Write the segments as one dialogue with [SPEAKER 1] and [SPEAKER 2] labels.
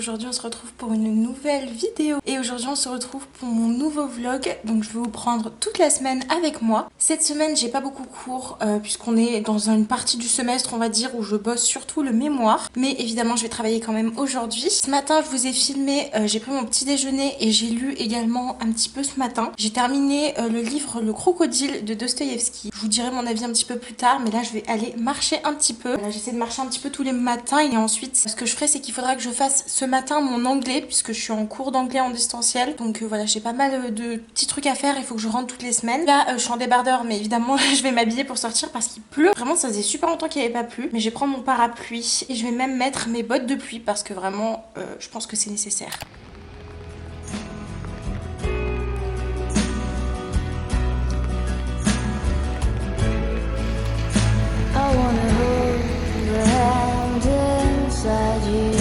[SPEAKER 1] aujourd'hui on se retrouve pour une nouvelle vidéo et aujourd'hui on se retrouve pour mon nouveau vlog. Donc je vais vous prendre toute la semaine avec moi. Cette semaine j'ai pas beaucoup cours puisqu'on est dans une partie du semestre on va dire où je bosse surtout le mémoire, mais évidemment je vais travailler quand même aujourd'hui. Ce matin je vous ai filmé, j'ai pris mon petit déjeuner et j'ai lu également un petit peu ce matin. J'ai terminé le livre Le Crocodile de Dostoïevski. Je vous dirai mon avis un petit peu plus tard, mais là je vais aller marcher un petit peu. Là j'essaie de marcher un petit peu tous les matins et ensuite ce que je ferai c'est qu'il faudra que je fasse ce matin mon anglais puisque je suis en cours d'anglais en distanciel. Donc voilà, j'ai pas mal de petits trucs à faire, il faut que je rentre toutes les semaines. Là je suis en débardeur mais évidemment je vais m'habiller pour sortir parce qu'il pleut. Vraiment ça faisait super longtemps qu'il n'y avait pas plu, mais je vais prendre mon parapluie et je vais même mettre mes bottes de pluie parce que vraiment je pense que c'est nécessaire.
[SPEAKER 2] I wanna hold your hand inside you.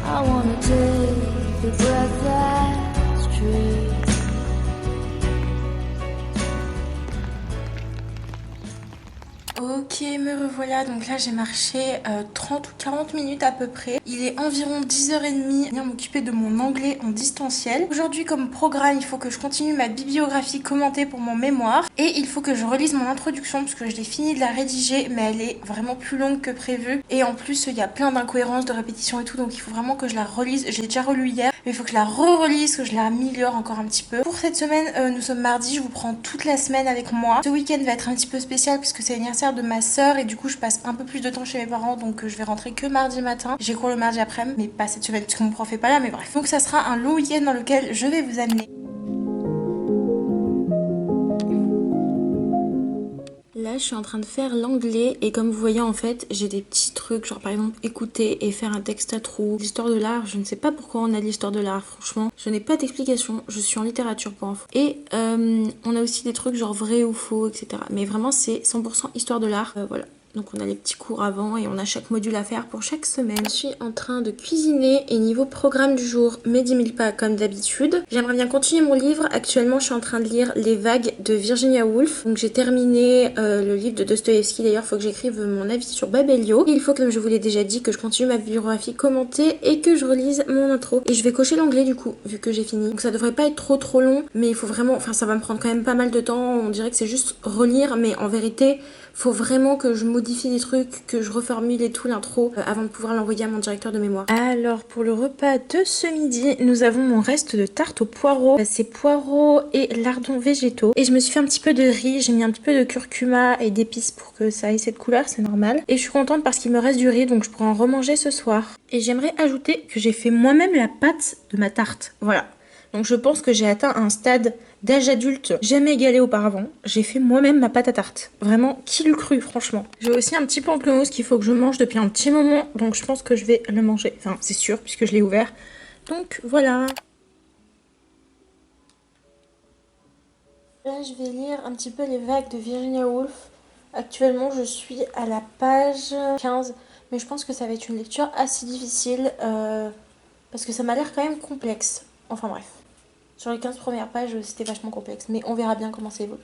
[SPEAKER 2] I wanna take the breath that's true.
[SPEAKER 1] Ok, me revoilà, donc là j'ai marché 30 ou 40 minutes à peu près. Il est environ 10h30, venir m'occuper de mon anglais en distanciel. Aujourd'hui comme programme, il faut que je continue ma bibliographie commentée pour mon mémoire. Et il faut que je relise mon introduction parce que je l'ai fini de la rédiger, mais elle est vraiment plus longue que prévu. Et en plus, il y a plein d'incohérences, de répétitions et tout, donc il faut vraiment que je la relise. Je l'ai déjà relue hier, mais il faut que je la re-relise, que je la améliore encore un petit peu. Pour cette semaine, nous sommes mardi, je vous prends toute la semaine avec moi. Ce week-end va être un petit peu spécial puisque c'est l'anniversaire de ma soeur et du coup je passe un peu plus de temps chez mes parents, donc je vais rentrer que mardi matin. J'ai cours le mardi après-midi, mais pas cette semaine puisque mon prof est pas là, mais bref. Donc ça sera un long week-end dans lequel je vais vous amener. Là, je suis en train de faire l'anglais et comme vous voyez, en fait, j'ai des petits trucs, genre par exemple écouter et faire un texte à trous. L'histoire de l'art, je ne sais pas pourquoi on a l'histoire de l'art, franchement. Je n'ai pas d'explication, je suis en littérature pour info. Et on a aussi des trucs genre vrai ou faux, etc. Mais vraiment, c'est 100% histoire de l'art. Voilà. Donc on a les petits cours avant et on a chaque module à faire pour chaque semaine. Je suis en train de cuisiner et niveau programme du jour, mes 10 000 pas comme d'habitude. J'aimerais bien continuer mon livre. Actuellement, je suis en train de lire Les Vagues de Virginia Woolf. Donc j'ai terminé le livre de Dostoïevski. D'ailleurs, il faut que j'écrive mon avis sur Babelio. Et il faut, comme je vous l'ai déjà dit, que je continue ma bibliographie commentée et que je relise mon intro. Et je vais cocher l'anglais du coup, vu que j'ai fini. Donc ça devrait pas être trop long, mais il faut vraiment... Enfin, ça va me prendre quand même pas mal de temps. On dirait que c'est juste relire, mais en vérité... Faut vraiment que je modifie des trucs, que je reformule et tout l'intro avant de pouvoir l'envoyer à mon directeur de mémoire. Alors pour le repas de ce midi, nous avons mon reste de tarte aux poireaux. C'est poireaux et lardons végétaux. Et je me suis fait un petit peu de riz, j'ai mis un petit peu de curcuma et d'épices pour que ça ait cette couleur, c'est normal. Et je suis contente parce qu'il me reste du riz, donc je pourrai en remanger ce soir. Et j'aimerais ajouter que j'ai fait moi-même la pâte de ma tarte. Voilà. Donc je pense que j'ai atteint un stade d'âge adulte jamais égalé auparavant. J'ai fait moi-même ma pâte à tarte. Vraiment, qui l'eût cru, franchement. J'ai aussi un petit pamplemousse qu'il faut que je mange depuis un petit moment. Donc je pense que je vais le manger. Enfin, c'est sûr, puisque je l'ai ouvert. Donc voilà. Là, je vais lire un petit peu Les Vagues de Virginia Woolf. Actuellement, je suis à la page 15. Mais je pense que ça va être une lecture assez difficile. Parce que ça m'a l'air quand même complexe. Enfin bref. Sur les 15 premières pages, c'était vachement complexe, mais on verra bien comment ça évolue.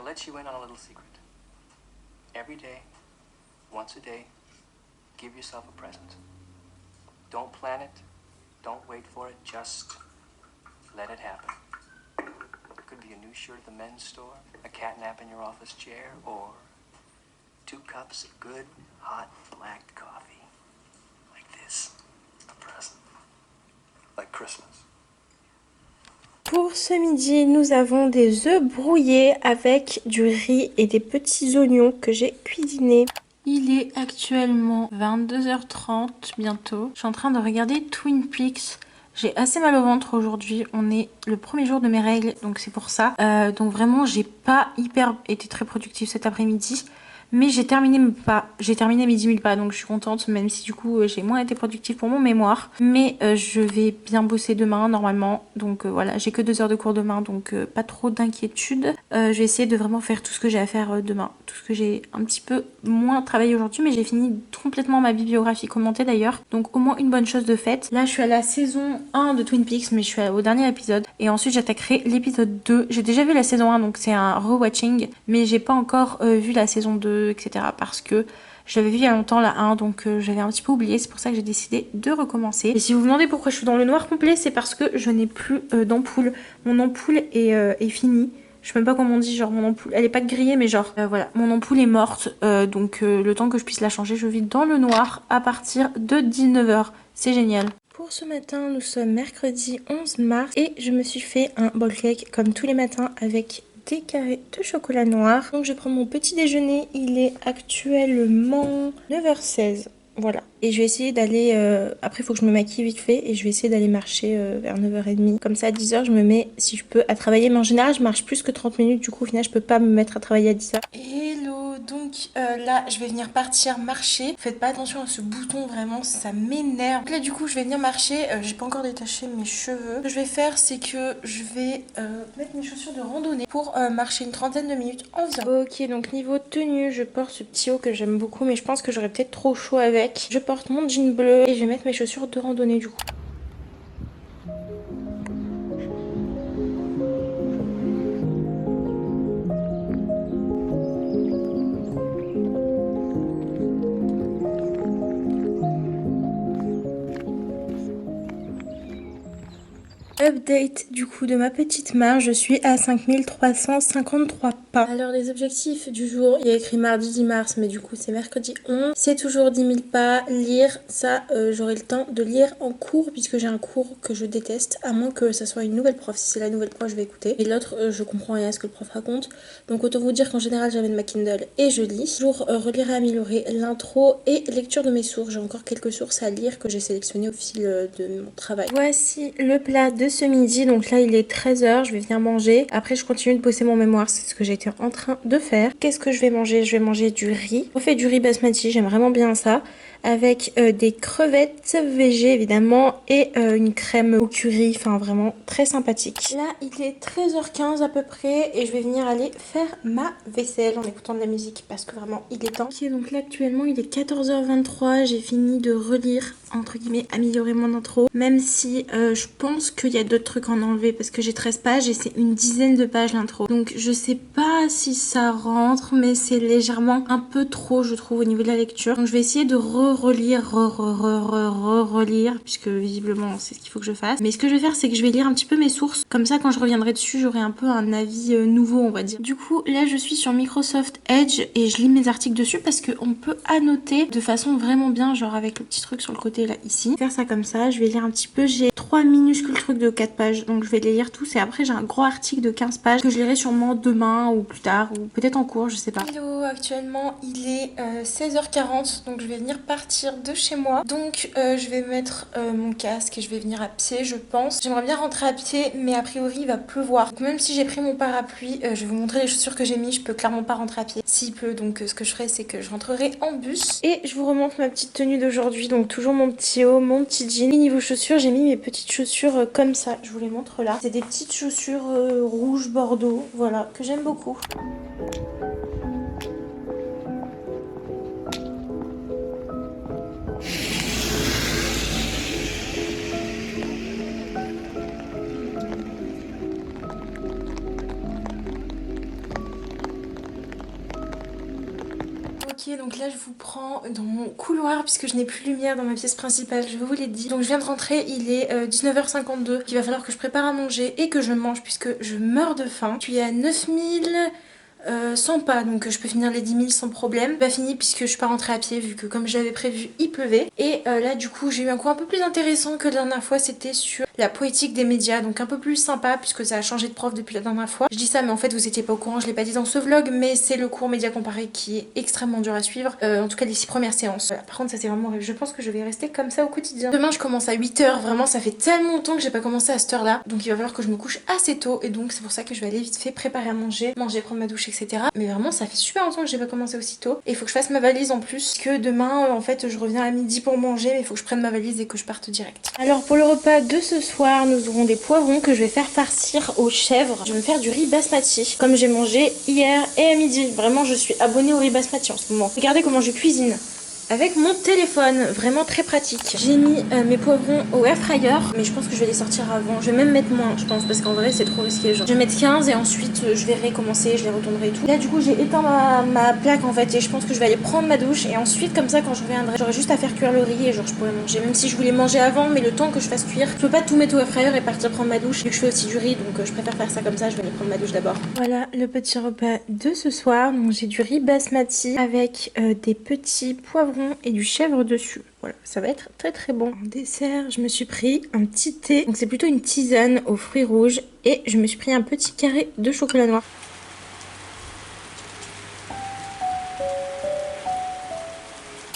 [SPEAKER 3] Let you in on a little secret. Every day, once a day, give yourself a present. Don't plan it, don't wait for it, just let it happen. It could be a new shirt at the men's store, a cat nap in your office chair, or 2 cups of good, hot, black coffee. Like this. A present. Like Christmas.
[SPEAKER 1] Pour ce midi, nous avons des œufs brouillés avec du riz et des petits oignons que j'ai cuisinés. Il est actuellement 22h30 bientôt. Je suis en train de regarder Twin Peaks. J'ai assez mal au ventre aujourd'hui, on est le premier jour de mes règles, donc c'est pour ça. Donc vraiment, j'ai pas hyper été très productive cet après-midi. Mais j'ai terminé mes pas, j'ai terminé mes 10 000 pas, donc je suis contente, même si du coup j'ai moins été productive pour mon mémoire. Mais je vais bien bosser demain normalement, donc voilà, j'ai que 2 heures de cours demain, donc pas trop d'inquiétude. Je vais essayer de vraiment faire tout ce que j'ai à faire demain, tout ce que j'ai un petit peu moins travaillé aujourd'hui, mais j'ai fini complètement ma bibliographie commentée d'ailleurs, donc au moins une bonne chose de faite. Là je suis à la saison 1 de Twin Peaks, mais je suis au dernier épisode, et ensuite j'attaquerai l'épisode 2. J'ai déjà vu la saison 1, donc c'est un rewatching, mais j'ai pas encore vu la saison 2, etc. parce que je l'avais vu il y a longtemps la 1, donc j'avais un petit peu oublié, c'est pour ça que j'ai décidé de recommencer. Et si vous vous demandez pourquoi je suis dans le noir complet, c'est parce que je n'ai plus d'ampoule. Mon ampoule est finie. Je sais même pas comment on dit, genre mon ampoule, elle est pas grillée, mais genre voilà, mon ampoule est morte, donc le temps que je puisse la changer, je vis dans le noir à partir de 19 h. C'est génial. Pour ce matin, nous sommes mercredi 11 mars et je me suis fait un bowl cake comme tous les matins avec des carrés de chocolat noir. Donc je vais prendre mon petit déjeuner, il est actuellement 9h16. Voilà. Et je vais essayer d'aller... Après, il faut que je me maquille vite fait. Et je vais essayer d'aller marcher vers 9h30. Comme ça, à 10h, je me mets, si je peux, à travailler. Mais en général, je marche plus que 30 minutes. Du coup, au final, je peux pas me mettre à travailler à 10h. Hello. Donc là, je vais venir partir marcher. Faites pas attention à ce bouton, vraiment, ça m'énerve. Donc là, du coup, je vais venir marcher. J'ai pas encore détaché mes cheveux. Ce que je vais faire, c'est que je vais mettre mes chaussures de randonnée pour marcher une trentaine de minutes environ. Ok, donc niveau tenue, je porte ce petit haut que j'aime beaucoup. Mais je pense que j'aurais peut-être trop chaud avec. Je porte mon jean bleu et je vais mettre mes chaussures de randonnée du coup. Update du coup de ma petite marche, je suis à 5353 pas. Alors les objectifs du jour, il y a écrit mardi 10 mars mais du coup c'est mercredi 11. C'est toujours 10 000 pas, lire, ça j'aurai le temps de lire en cours puisque j'ai un cours que je déteste, à moins que ça soit une nouvelle prof. Si c'est la nouvelle prof je vais écouter. Et l'autre je comprends rien à ce que le prof raconte. Donc autant vous dire qu'en général j'amène ma Kindle et je lis. Toujours relire et améliorer l'intro et lecture de mes sources. J'ai encore quelques sources à lire que j'ai sélectionnées au fil de mon travail. Voici le plat de ce midi, donc là il est 13h, je vais venir manger. Après je continue de bosser mon mémoire, c'est ce que j'étais en train de faire. Qu'est-ce que je vais manger? Je vais manger du riz. On fait du riz basmati, j'aime vraiment bien ça. Avec des crevettes végé évidemment et une crème au curry, enfin vraiment très sympathique. Là il est 13h15 à peu près et je vais venir aller faire ma vaisselle en écoutant de la musique parce que vraiment il est temps. Ok, donc là actuellement il est 14h23, j'ai fini de relire, entre guillemets, améliorer mon intro, même si je pense qu'il y a d'autres trucs à en enlever parce que j'ai 13 pages et c'est une dizaine de pages l'intro. Donc je sais pas si ça rentre, mais c'est légèrement un peu trop je trouve au niveau de la lecture. Donc je vais essayer de relire, puisque visiblement c'est ce qu'il faut que je fasse. Mais ce que je vais faire, c'est que je vais lire un petit peu mes sources. Comme ça, quand je reviendrai dessus, j'aurai un peu un avis nouveau, on va dire. Du coup, là, je suis sur Microsoft Edge et je lis mes articles dessus parce qu'on peut annoter de façon vraiment bien, genre avec le petit truc sur le côté là, ici. Faire ça comme ça, je vais lire un petit peu. J'ai 3 minuscules trucs de 4 pages, donc je vais les lire tous. Et après, j'ai un gros article de 15 pages que je lirai sûrement demain ou plus tard, ou peut-être en cours, je sais pas. Hello, actuellement, il est 16h40, donc je vais venir partir de chez moi. Donc je vais mettre mon casque et je vais venir à pied, je pense. J'aimerais bien rentrer à pied, mais a priori il va pleuvoir. Donc même si j'ai pris mon parapluie, je vais vous montrer les chaussures que j'ai mis. Je peux clairement pas rentrer à pied s'il pleut. Donc ce que je ferai, c'est que je rentrerai en bus. Et je vous remonte ma petite tenue d'aujourd'hui. Donc toujours mon petit haut, mon petit jean. Et niveau chaussures, j'ai mis mes petites chaussures comme ça. Je vous les montre là. C'est des petites chaussures rouge bordeaux, voilà, que j'aime beaucoup. Ok, donc là je vous prends dans mon couloir puisque je n'ai plus de lumière dans ma pièce principale, je vous l'ai dit. Donc je viens de rentrer, il est 19h52, il va falloir que je prépare à manger et que je mange puisque je meurs de faim. Je suis à 9000 100 pas, donc je peux finir les 10 000 sans problème. Pas fini puisque je suis pas rentrée à pied vu que comme j'avais prévu il pleuvait. Et là du coup j'ai eu un cours un peu plus intéressant que la dernière fois, c'était sur la poétique des médias, donc un peu plus sympa puisque ça a changé de prof depuis la dernière fois. Je dis ça mais en fait vous étiez pas au courant, je l'ai pas dit dans ce vlog, mais c'est le cours média comparé qui est extrêmement dur à suivre, en tout cas les 6 premières séances. Voilà, par contre ça c'est vraiment horrible, je pense que je vais rester comme ça au quotidien. Demain je commence à 8 h, vraiment ça fait tellement longtemps que j'ai pas commencé à cette heure là, donc il va falloir que je me couche assez tôt et donc c'est pour ça que je vais aller vite fait préparer à manger, prendre ma douche etc. Mais vraiment ça fait super longtemps que j'ai pas commencé aussitôt et il faut que je fasse ma valise en plus, que demain en fait je reviens à midi pour manger, mais il faut que je prenne ma valise et que je parte direct. Alors pour le repas de ce soir nous aurons des poivrons que je vais faire farcir aux chèvres. Je vais me faire du riz basmati comme j'ai mangé hier et à midi. Vraiment je suis abonnée au riz basmati en ce moment. Regardez comment je cuisine avec mon téléphone, vraiment très pratique. J'ai mis mes poivrons au air fryer, mais je pense que je vais les sortir avant. Je vais même mettre moins, je pense, parce qu'en vrai c'est trop risqué. Genre. Je vais mettre 15 et ensuite je vais recommencer, je les retournerai et tout. Là du coup j'ai éteint ma plaque en fait et je pense que je vais aller prendre ma douche et ensuite comme ça quand je reviendrai, j'aurai juste à faire cuire le riz et genre je pourrais manger. Même si je voulais manger avant, mais le temps que je fasse cuire, je peux pas tout mettre au air fryer et partir prendre ma douche. Vu que je fais aussi du riz, donc je préfère faire ça comme ça, je vais aller prendre ma douche d'abord. Voilà le petit repas de ce soir. Donc j'ai du riz basmati avec des petits poivrons et du chèvre dessus. Voilà, ça va être très très bon. En dessert, je me suis pris un petit thé. Donc c'est plutôt une tisane aux fruits rouges. Et je me suis pris un petit carré de chocolat noir.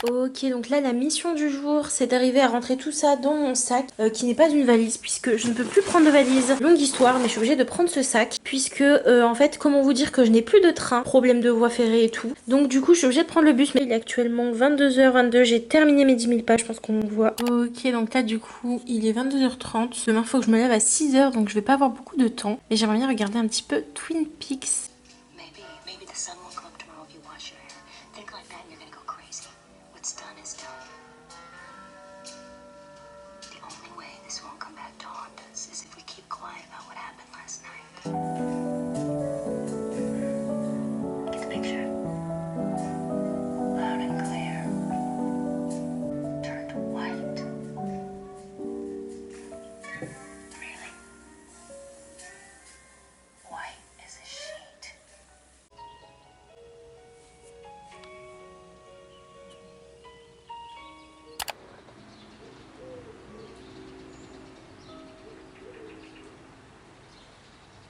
[SPEAKER 1] Ok, donc là la mission du jour c'est d'arriver à rentrer tout ça dans mon sac qui n'est pas une valise puisque je ne peux plus prendre de valise. Longue histoire, mais je suis obligée de prendre ce sac puisque en fait comment vous dire que je n'ai plus de train, problème de voie ferrée et tout. Donc du coup je suis obligée de prendre le bus, mais il est actuellement 22h22, j'ai terminé mes 10 000 pas, je pense qu'on voit. Ok, donc là du coup il est 22h30, demain il faut que je me lève à 6 h donc je vais pas avoir beaucoup de temps. Mais j'aimerais bien regarder un petit peu Twin Peaks.
[SPEAKER 4] Maybe the sun won't come up tomorrow if you wash your hair. Think like that and you're gonna go crazy. What's done is done. The only way this won't come back to haunt us is if we keep quiet about what happened last night. Get the picture. Loud and clear. Turned white. Really? White as a sheet.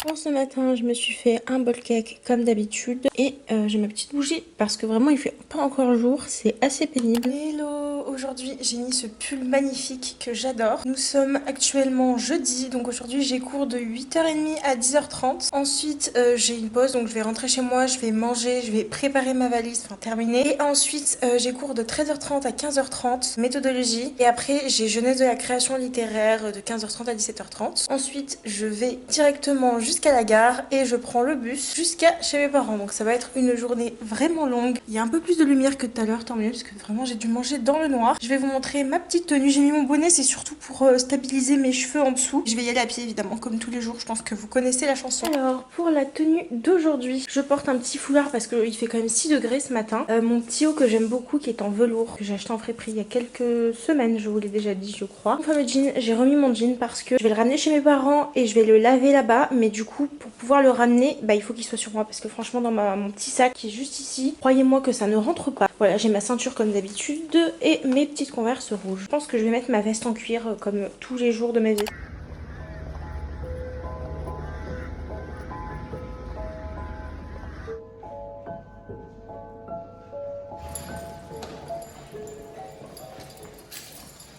[SPEAKER 1] Pour ce matin, je me suis fait un bol cake comme d'habitude et j'ai ma petite bougie parce que vraiment il fait pas encore jour, c'est assez pénible. Hello, aujourd'hui j'ai mis ce pull magnifique que j'adore. Nous sommes actuellement jeudi, donc aujourd'hui j'ai cours de 8h30 à 10h30. Ensuite j'ai une pause, donc je vais rentrer chez moi, je vais manger, je vais préparer ma valise, enfin terminer. Et ensuite j'ai cours de 13h30 à 15h30, méthodologie. Et après j'ai jeunesse de la création littéraire de 15h30 à 17h30. Ensuite je vais directement jusqu'à la gare et je prends le bus jusqu'à chez mes parents. Donc ça va être une journée vraiment longue. Il y a un peu plus de lumière que tout à l'heure, tant mieux, parce que vraiment j'ai dû manger dans le noir. Je vais vous montrer ma petite tenue. J'ai mis mon bonnet, c'est surtout pour stabiliser mes cheveux en dessous. Je vais y aller à pied évidemment comme tous les jours, je pense que vous connaissez la chanson. Alors pour la tenue d'aujourd'hui, je porte un petit foulard parce qu'il fait quand même 6 degrés ce matin. Mon petit haut que j'aime beaucoup qui est en velours, que j'ai acheté en Friperie il y a quelques semaines, je vous l'ai déjà dit je crois. Mon fameux jean, j'ai remis mon jean parce que je vais le ramener chez mes parents et je vais le laver là-bas, mais du coup pour pouvoir le ramener, bah il faut qu'il soit sur moi parce que franchement dans mon petit sac qui est juste ici, croyez-moi que ça ne rentre pas. Voilà, j'ai ma ceinture comme d'habitude et mes petites converses rouges. Je pense que je vais mettre ma veste en cuir comme tous les jours de ma vie.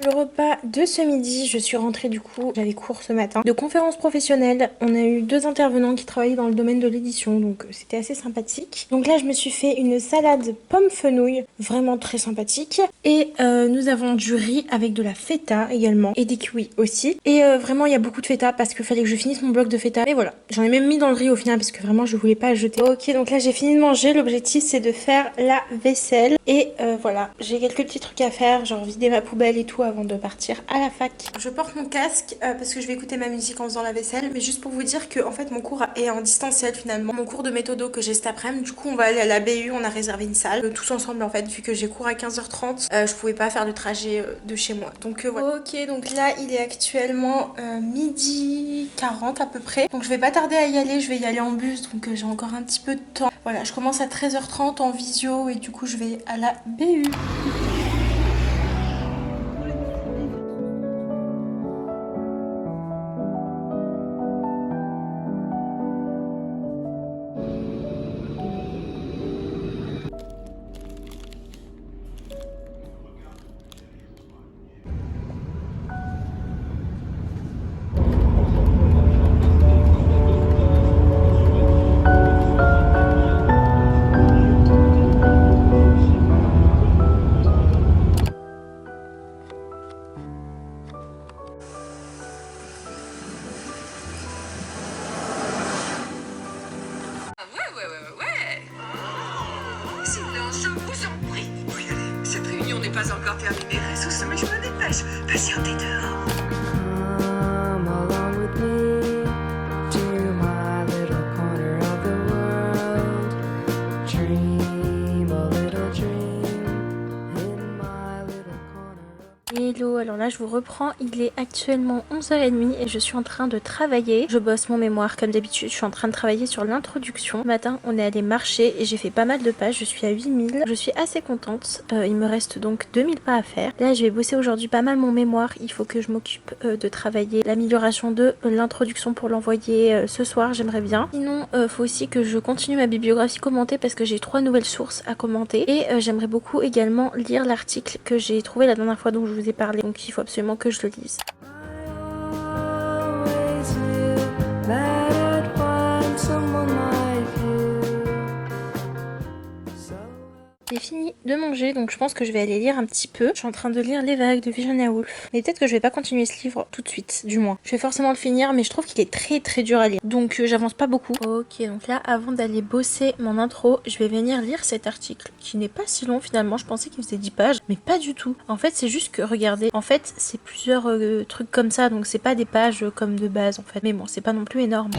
[SPEAKER 1] Le repas de ce midi, je suis rentrée du coup, j'avais cours ce matin de conférence professionnelle. On a eu 2 intervenants qui travaillaient dans le domaine de l'édition, donc c'était assez sympathique. Donc là je me suis fait une salade pomme fenouil, vraiment très sympathique. Et nous avons du riz avec de la feta également et des kiwis aussi. Et vraiment il y a beaucoup de feta parce qu'il fallait que je finisse mon bloc de feta. Et voilà, j'en ai même mis dans le riz au final parce que vraiment je voulais pas le jeter. Ok, donc là j'ai fini de manger, l'objectif c'est de faire la vaisselle. Et voilà, j'ai quelques petits trucs à faire, genre vider ma poubelle et tout avant avant de partir à la fac. Je porte mon casque parce que je vais écouter ma musique en faisant la vaisselle, mais juste pour vous dire que en fait mon cours est en distanciel finalement. Mon cours de méthodo que j'ai cet après-midi, du coup on va aller à la BU, on a réservé une salle, tous ensemble en fait, vu que j'ai cours à 15h30, je pouvais pas faire le trajet de chez moi. Donc voilà. Ok, donc là il est actuellement midi 40 à peu près, donc je vais pas tarder à y aller, je vais y aller en bus, donc j'ai encore un petit peu de temps. Voilà, je commence à 13h30 en visio et du coup je vais à la BU.
[SPEAKER 5] Sinon, je vous en prie. Oui, allez, cette réunion n'est pas encore terminée. Ressources, mais je me dépêche. Patientez dehors.
[SPEAKER 2] Come along with me to my little corner of the world. Dream a little dream in my little corner.
[SPEAKER 1] Hello, alors là je vous reprends, il est actuellement 11h30 et je suis en train de travailler. Je bosse mon mémoire comme d'habitude, je suis en train de travailler sur l'introduction. Ce matin on est allé marcher et j'ai fait pas mal de pages, je suis à 8000. Je suis assez contente, il me reste donc 2000 pas à faire. Là je vais bosser aujourd'hui pas mal mon mémoire, il faut que je m'occupe de travailler l'amélioration de l'introduction pour l'envoyer ce soir, j'aimerais bien. Sinon faut aussi que je continue ma bibliographie commentée parce que j'ai 3 nouvelles sources à commenter et j'aimerais beaucoup également lire l'article que j'ai trouvé la dernière fois dont je vous ai parlé, donc il faut absolument que je le lise.
[SPEAKER 2] Always knew that I'd find someone like you. So
[SPEAKER 1] J'ai fini de manger, donc je pense que je vais aller lire un petit peu. Je suis en train de lire Les Vagues de Virginia Woolf. Mais peut-être que je vais pas continuer ce livre tout de suite, du moins. Je vais forcément le finir, mais je trouve qu'il est très très dur à lire. Donc j'avance pas beaucoup. Ok, donc là, avant d'aller bosser mon intro, je vais venir lire cet article, qui n'est pas si long finalement. Je pensais qu'il faisait 10 pages, mais pas du tout. En fait, c'est juste que, regardez, en fait, c'est plusieurs trucs comme ça, donc c'est pas des pages comme de base, en fait. Mais bon, c'est pas non plus énorme.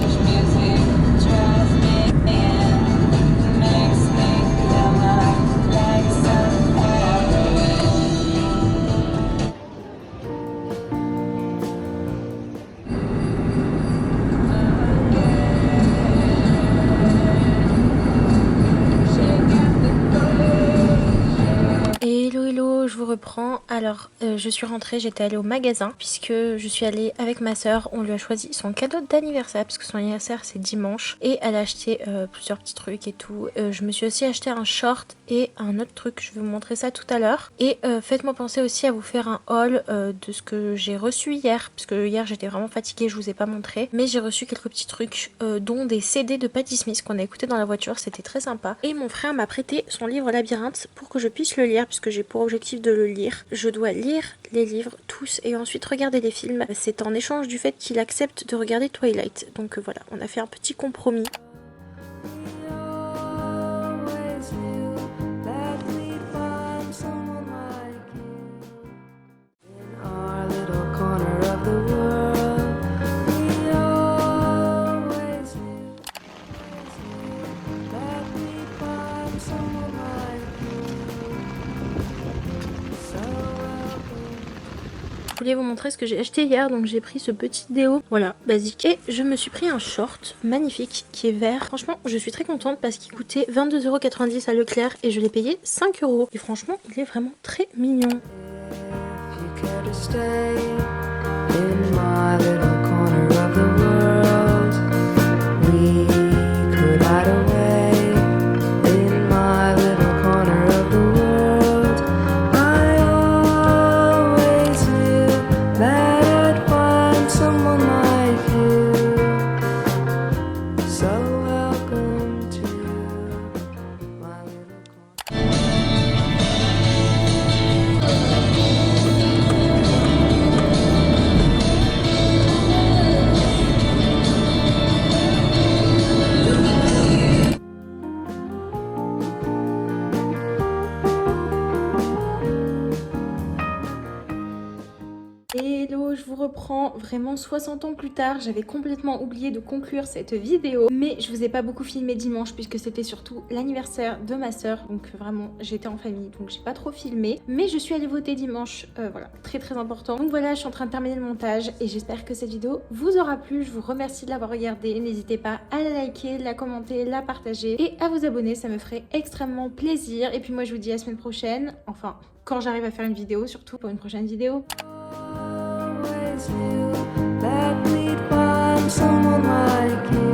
[SPEAKER 1] Hello, je vous reprends. Alors, je suis rentrée, j'étais allée au magasin puisque je suis allée avec ma soeur. On lui a choisi son cadeau d'anniversaire puisque son anniversaire c'est dimanche et elle a acheté plusieurs petits trucs et tout. Je me suis aussi acheté un short et un autre truc, je vais vous montrer ça tout à l'heure. Et faites-moi penser aussi à vous faire un haul de ce que j'ai reçu hier puisque hier j'étais vraiment fatiguée, je vous ai pas montré. Mais j'ai reçu quelques petits trucs dont des CD de Patti Smith qu'on a écouté dans la voiture, c'était très sympa. Et mon frère m'a prêté son livre Labyrinthe pour que je puisse le lire puisque j'ai pour objectif de le lire. Je dois lire les livres tous et ensuite regarder les films. C'est en échange du fait qu'il accepte de regarder Twilight. Donc voilà, on a fait un petit compromis.
[SPEAKER 2] always knew that we'd find someone like you. In our little corner of the world, we always knew that we'd find someone like you. So welcome.
[SPEAKER 1] Je voulais vous montrer ce que j'ai acheté hier, donc j'ai pris ce petit déo, voilà, basique. Et je me suis pris un short magnifique qui est vert. Franchement, je suis très contente parce qu'il coûtait 22,90€ à Leclerc et je l'ai payé 5€. Et franchement, il est vraiment très mignon.
[SPEAKER 2] If you care to stay in my little corner of the world, we could hide away in my little corner of the world. I always knew that I'd find someone like you. So welcome to my little corner.
[SPEAKER 1] reprend vraiment 60 ans plus tard. J'avais complètement oublié de conclure cette vidéo, mais je vous ai pas beaucoup filmé dimanche puisque c'était surtout l'anniversaire de ma soeur, donc vraiment j'étais en famille, donc j'ai pas trop filmé, mais je suis allée voter dimanche, voilà, très très important. Donc voilà, je suis en train de terminer le montage et j'espère que cette vidéo vous aura plu. Je vous remercie de l'avoir regardée, n'hésitez pas à la liker, la commenter, la partager et à vous abonner, ça me ferait extrêmement plaisir. Et puis moi je vous dis à la semaine prochaine, enfin quand j'arrive à faire une vidéo, surtout pour une prochaine vidéo.
[SPEAKER 2] Always knew that we'd find someone like you.